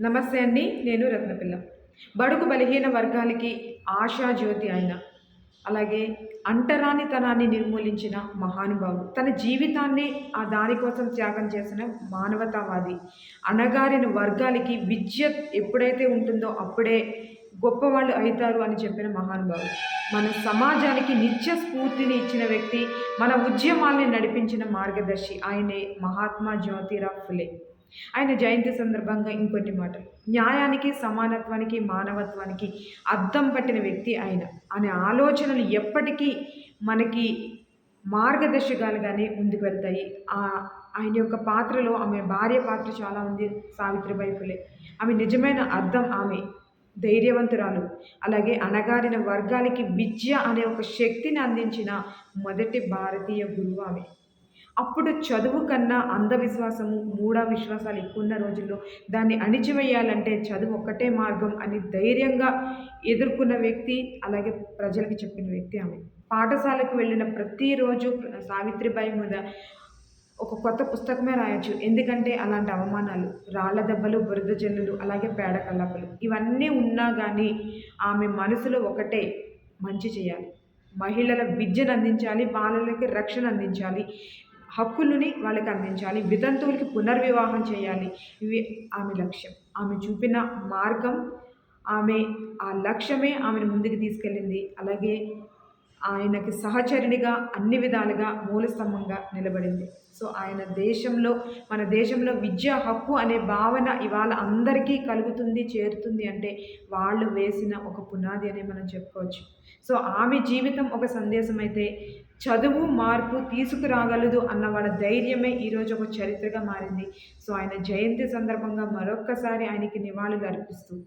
నమస్తే అండి. నేను రత్నపిల్ల. బడుగు బలహీన వర్గాలకి ఆశాజ్యోతి ఆయన. అలాగే అంటరానితనాన్ని నిర్మూలించిన మహానుభావుడు. తన జీవితాన్నే దాని కోసం త్యాగం చేసిన మానవతావాది. అణగారిన వర్గాలకి విద్య ఎప్పుడైతే ఉంటుందో అప్పుడే గొప్పవాళ్ళు అయితారు అని చెప్పిన మహానుభావుడు. మన సమాజానికి నిత్య స్ఫూర్తిని ఇచ్చిన వ్యక్తి, మన ఉద్యమాల్ని నడిపించిన మార్గదర్శి ఆయనే మహాత్మా జ్యోతిరావు ఫులే. ఆయన జయంతి సందర్భంగా ఇంకొన్ని మాటలు. న్యాయానికి, సమానత్వానికి, మానవత్వానికి అద్దం పట్టిన వ్యక్తి ఆయన. ఆయన ఆలోచనలు ఎప్పటికీ మనకి మార్గదర్శకాలుగానే ముందుకు వెళ్తాయి. ఆయన యొక్క పాత్రలో ఆమె భార్య పాత్ర చాలా ఉంది, సావిత్రిబాయి ఫులే. ఆమె నిజమైన అర్థం ఆమె. ధైర్యవంతురాలు. అలాగే అణగారిన వర్గాలకి విద్య అనే ఒక శక్తిని అందించిన మొదటి భారతీయ గురువు ఆమె. అప్పుడు చదువు కన్నా అంధవిశ్వాసము, మూఢ విశ్వాసాలు ఎక్కువున్న రోజుల్లో దాన్ని అణిచివేయాలంటే చదువు ఒక్కటే మార్గం అని ధైర్యంగా ఎదుర్కొన్న వ్యక్తి, అలాగే ప్రజలకి చెప్పిన వ్యక్తి ఆమె. పాఠశాలకు వెళ్ళిన ప్రతిరోజు సావిత్రిబాయి మీద ఒక కొత్త పుస్తకమే రాయొచ్చు. ఎందుకంటే అలాంటి అవమానాలు, రాళ్ళ దెబ్బలు, బురద జల్లులు, అలాగే పేడ కల్లాపులు ఇవన్నీ ఉన్నా గానీ ఆమె మనసులో ఒకటే, మంచి చేయాలి. మహిళల విద్యను అందించాలి, బాలలకి రక్షణ అందించాలి, హక్కులని వాళ్ళకి అందించాలి, వితంతువులకి పునర్వివాహం చేయాలి. ఇవి ఆమె లక్ష్యం. ఆమె చూపిన మార్గం, ఆమె ఆ లక్ష్యమే ఆమెను ముందుకు తీసుకెళ్ళింది. అలాగే ఆయనకి సహచరునిగా అన్ని విధాలుగా మూలస్తంభంగా నిలబడింది. సో ఆయన దేశంలో, మన దేశంలో విద్యా హక్కు అనే భావన ఇవాళ అందరికీ కలుగుతుంది, చేరుతుంది అంటే వాళ్ళు వేసిన ఒక పునాది అనే మనం చెప్పుకోవచ్చు. సో ఆమె జీవితం ఒక సందేశం అయితే, చదువు మార్పు తీసుకురాగలదు అన్న వాళ్ళ ధైర్యమే ఈరోజు ఒక చరిత్రగా మారింది. సో ఆయన జయంతి సందర్భంగా మరొక్కసారి ఆయనకి నివాళులు అర్పిస్తూ